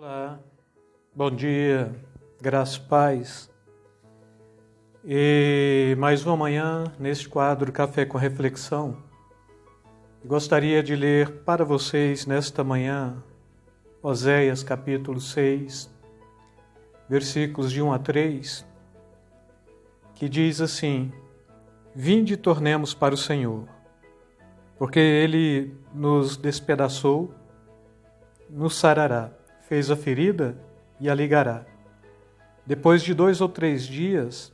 Olá, bom dia, graça e paz. E mais uma manhã neste quadro Café com Reflexão. Gostaria de ler para vocês nesta manhã Oséias capítulo 6, versículos de 1 a 3, que diz assim: Vinde e tornemos para o Senhor, porque Ele nos despedaçou, nos sarará, fez a ferida e a ligará. Depois de 2 ou 3 dias,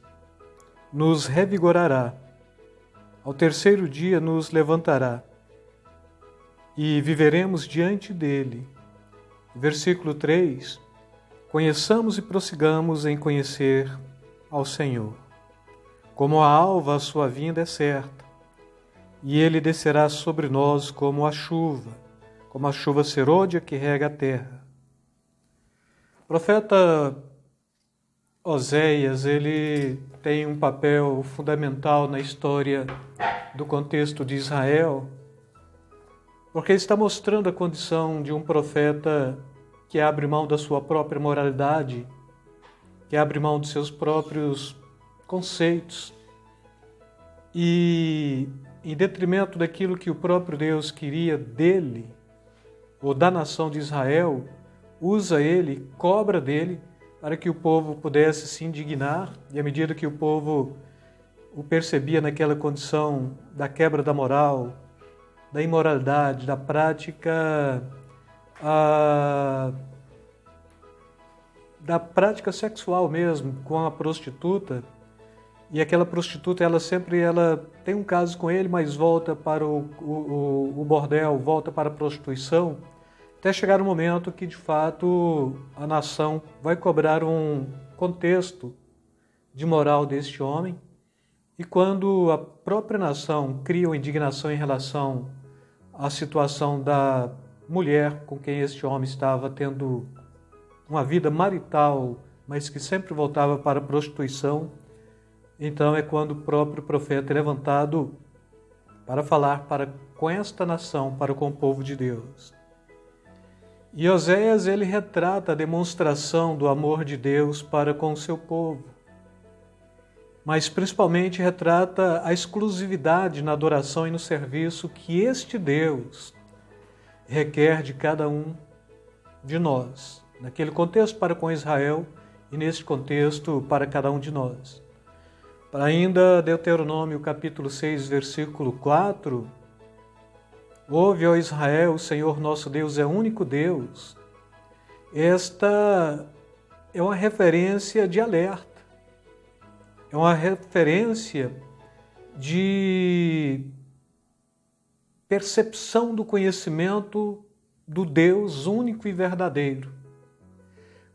nos revigorará. Ao terceiro dia nos levantará e viveremos diante dele. Versículo 3: Conheçamos e prossigamos em conhecer ao Senhor. Como a alva, a sua vinda é certa, e ele descerá sobre nós como a chuva serôdia que rega a terra. O profeta Oséias, ele tem um papel fundamental na história do contexto de Israel, porque ele está mostrando a condição de um profeta que abre mão da sua própria moralidade, que abre mão dos seus próprios conceitos e, em detrimento daquilo que o próprio Deus queria dele, ou da nação de Israel, usa ele, cobra dele, para que o povo pudesse se indignar, e à medida que o povo o percebia naquela condição da quebra da moral, da imoralidade, da prática sexual mesmo, com a prostituta, e aquela prostituta, ela tem um caso com ele, mas volta para o bordel, volta para a prostituição, até chegar um momento que, de fato, a nação vai cobrar um contexto de moral deste homem, e quando a própria nação cria uma indignação em relação à situação da mulher com quem este homem estava tendo uma vida marital, mas que sempre voltava para a prostituição, então é quando o próprio profeta é levantado para falar com esta nação, com o povo de Deus. E Oséias, ele retrata a demonstração do amor de Deus para com o seu povo, mas principalmente retrata a exclusividade na adoração e no serviço que este Deus requer de cada um de nós, naquele contexto para com Israel e neste contexto para cada um de nós. Para ainda Deuteronômio capítulo 6, versículo 4, Ouve, ó Israel, o Senhor nosso Deus é o único Deus. Esta é uma referência de alerta, é uma referência de percepção do conhecimento do Deus único e verdadeiro.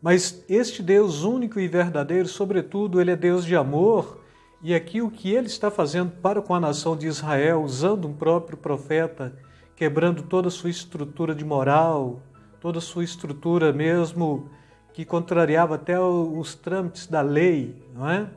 Mas este Deus único e verdadeiro, sobretudo, ele é Deus de amor, e aqui o que ele está fazendo para com a nação de Israel, usando um próprio profeta, quebrando toda a sua estrutura de moral, toda a sua estrutura mesmo que contrariava até os trâmites da lei, não é?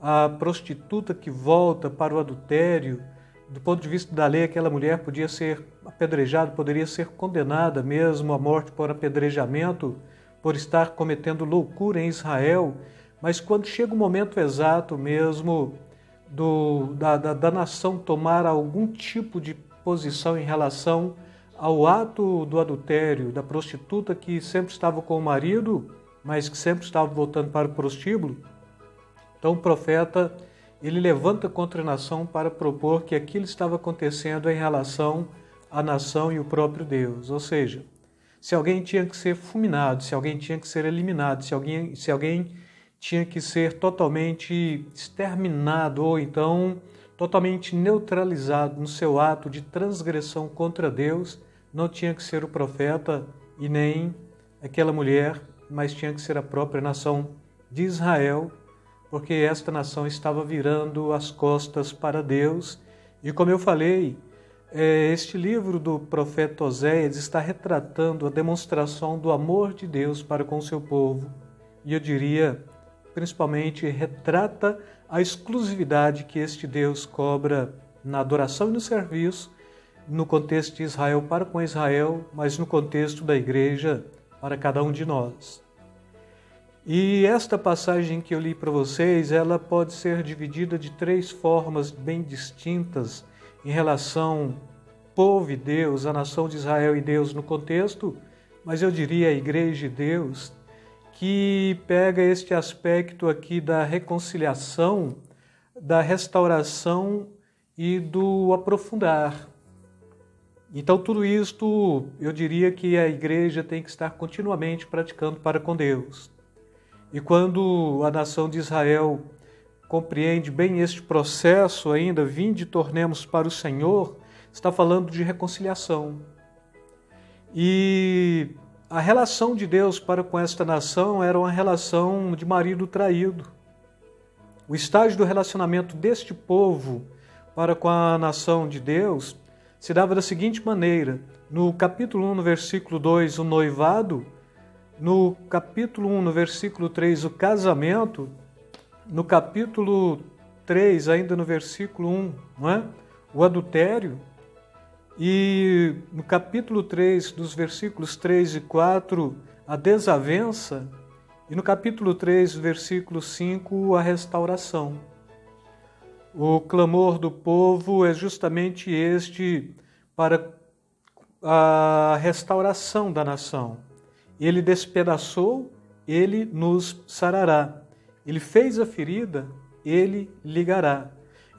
A prostituta que volta para o adultério, do ponto de vista da lei, aquela mulher podia ser apedrejada, poderia ser condenada mesmo à morte por apedrejamento, por estar cometendo loucura em Israel, mas quando chega o momento exato mesmo da nação tomar algum tipo de posição em relação ao ato do adultério, da prostituta que sempre estava com o marido, mas que sempre estava voltando para o prostíbulo. Então o profeta, ele levanta contra a nação para propor que aquilo estava acontecendo em relação à nação e o próprio Deus. Ou seja, se alguém tinha que ser fulminado, se alguém tinha que ser eliminado, se alguém tinha que ser totalmente exterminado ou então totalmente neutralizado no seu ato de transgressão contra Deus, não tinha que ser o profeta e nem aquela mulher, mas tinha que ser a própria nação de Israel, porque esta nação estava virando as costas para Deus. E como eu falei, este livro do profeta Oséias está retratando a demonstração do amor de Deus para com o seu povo. E eu diria, principalmente, retrata a exclusividade que este Deus cobra na adoração e no serviço, no contexto de Israel para com Israel, mas no contexto da igreja para cada um de nós. E esta passagem que eu li para vocês, ela pode ser dividida de 3 formas bem distintas em relação ao povo e Deus, a nação de Israel e Deus no contexto, mas eu diria a igreja de Deus, que pega este aspecto aqui da reconciliação, da restauração e do aprofundar. Então tudo isto eu diria que a igreja tem que estar continuamente praticando para com Deus. E quando a nação de Israel compreende bem este processo ainda, vinde e tornemos para o Senhor, está falando de reconciliação. E a relação de Deus para com esta nação era uma relação de marido traído. O estágio do relacionamento deste povo para com a nação de Deus se dava da seguinte maneira: no capítulo 1, no versículo 2, o noivado; no capítulo 1, no versículo 3, o casamento; no capítulo 3, ainda no versículo 1, não é? O adultério; e no capítulo 3, dos versículos 3 e 4, a desavença; e no capítulo 3, versículo 5, a restauração. O clamor do povo é justamente este para a restauração da nação. Ele despedaçou, ele nos sarará. Ele fez a ferida, ele ligará.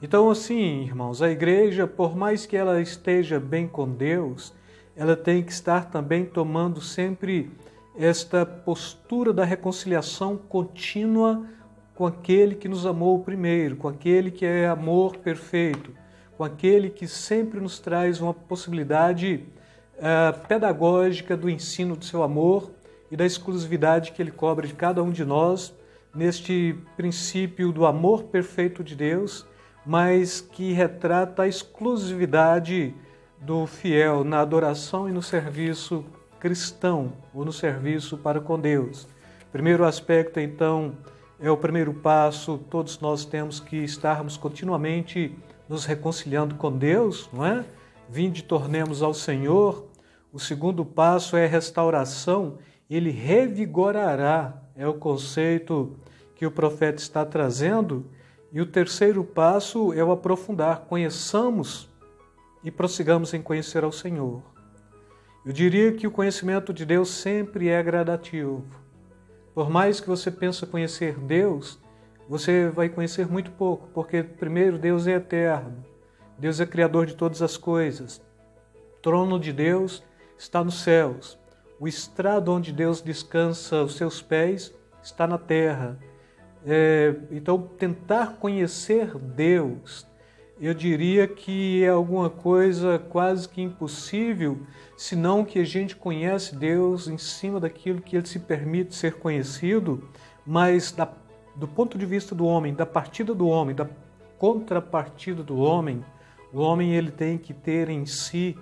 Então, assim, irmãos, a igreja, por mais que ela esteja bem com Deus, ela tem que estar também tomando sempre esta postura da reconciliação contínua com aquele que nos amou primeiro, com aquele que é amor perfeito, com aquele que sempre nos traz uma possibilidade pedagógica do ensino do seu amor e da exclusividade que ele cobra de cada um de nós neste princípio do amor perfeito de Deus, mas que retrata a exclusividade do fiel na adoração e no serviço cristão, ou no serviço para com Deus. Primeiro aspecto, então, é o primeiro passo, todos nós temos que estarmos continuamente nos reconciliando com Deus, não é? Vinde, tornemos ao Senhor. O segundo passo é a restauração, ele revigorará, é o conceito que o profeta está trazendo. E o terceiro passo é o aprofundar, conheçamos e prossigamos em conhecer ao Senhor. Eu diria que o conhecimento de Deus sempre é gradativo. Por mais que você pense conhecer Deus, você vai conhecer muito pouco, porque primeiro Deus é eterno, Deus é criador de todas as coisas. O trono de Deus está nos céus, o estrado onde Deus descansa os seus pés está na terra. Então, tentar conhecer Deus, eu diria que é alguma coisa quase que impossível, senão que a gente conhece Deus em cima daquilo que Ele se permite ser conhecido, mas do ponto de vista do homem, da partida do homem, da contrapartida do homem, o homem ele tem que ter em si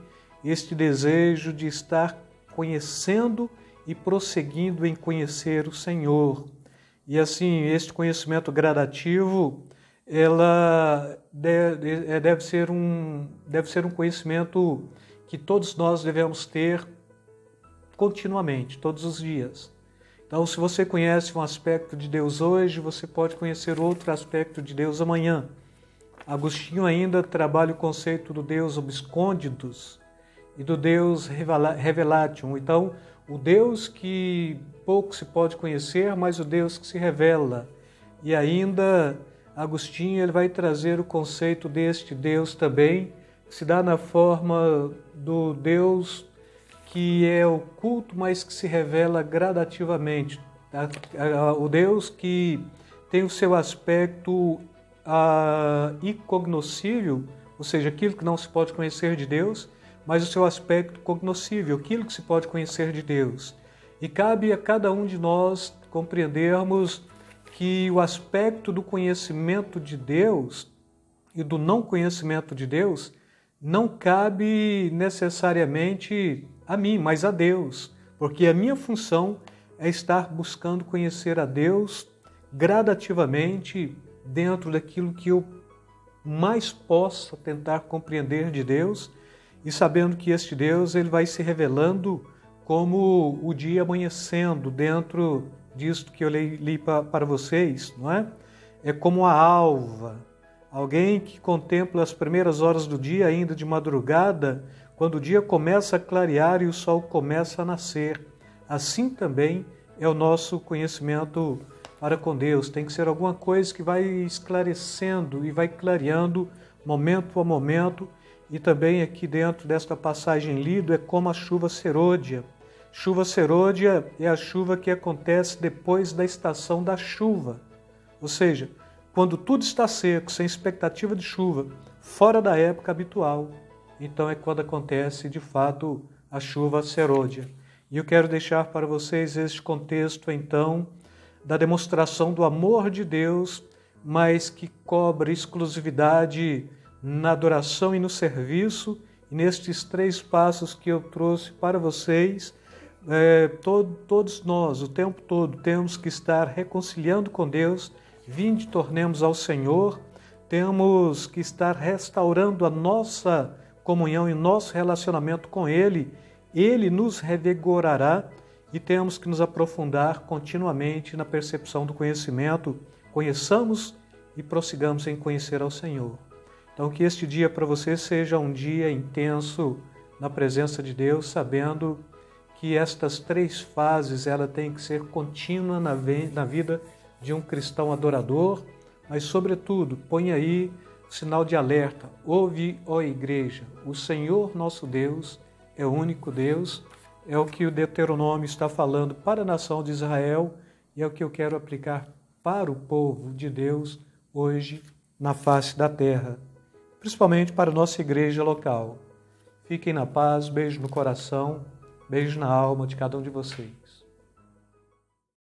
este desejo de estar conhecendo e prosseguindo em conhecer o Senhor. E assim, este conhecimento gradativo, ela deve ser um conhecimento que todos nós devemos ter continuamente, todos os dias. Então, se você conhece um aspecto de Deus hoje, você pode conhecer outro aspecto de Deus amanhã. Agostinho ainda trabalha o conceito do Deus obscônditus e do Deus revelatium. Então, o Deus que pouco se pode conhecer, mas o Deus que se revela. E ainda Agostinho ele vai trazer o conceito deste Deus também, que se dá na forma do Deus que é oculto, mas que se revela gradativamente. O Deus que tem o seu aspecto incognoscível, ou seja, aquilo que não se pode conhecer de Deus, mas o seu aspecto cognoscível, aquilo que se pode conhecer de Deus. E cabe a cada um de nós compreendermos que o aspecto do conhecimento de Deus e do não conhecimento de Deus não cabe necessariamente a mim, mas a Deus, porque a minha função é estar buscando conhecer a Deus gradativamente dentro daquilo que eu mais possa tentar compreender de Deus e sabendo que este Deus ele vai se revelando como o dia amanhecendo dentro disto que eu li para vocês, não é? É como a alva, alguém que contempla as primeiras horas do dia ainda de madrugada, quando o dia começa a clarear e o sol começa a nascer. Assim também é o nosso conhecimento para com Deus. Tem que ser alguma coisa que vai esclarecendo e vai clareando momento a momento. E também aqui dentro desta passagem lida é como a chuva serôdia. Chuva serôdia é a chuva que acontece depois da estação da chuva. Ou seja, quando tudo está seco, sem expectativa de chuva, fora da época habitual, então é quando acontece de fato a chuva serôdia. E eu quero deixar para vocês este contexto então da demonstração do amor de Deus, mas que cobra exclusividade na adoração e no serviço. E nestes 3 passos que eu trouxe para vocês, todos nós, o tempo todo, temos que estar reconciliando com Deus. Vinde, tornemos ao Senhor. Temos que estar restaurando a nossa comunhão e nosso relacionamento com Ele. Ele nos revigorará e temos que nos aprofundar continuamente na percepção do conhecimento. Conheçamos e prossigamos em conhecer ao Senhor. Então, que este dia para você seja um dia intenso na presença de Deus, sabendo que estas 3 fases ela tem que ser contínua na vida de um cristão adorador, mas, sobretudo, põe aí o sinal de alerta. Ouve, ó Igreja, o Senhor nosso Deus é o único Deus, é o que o Deuteronômio está falando para a nação de Israel e é o que eu quero aplicar para o povo de Deus hoje na face da terra, principalmente para a nossa igreja local. Fiquem na paz, beijo no coração, beijo na alma de cada um de vocês.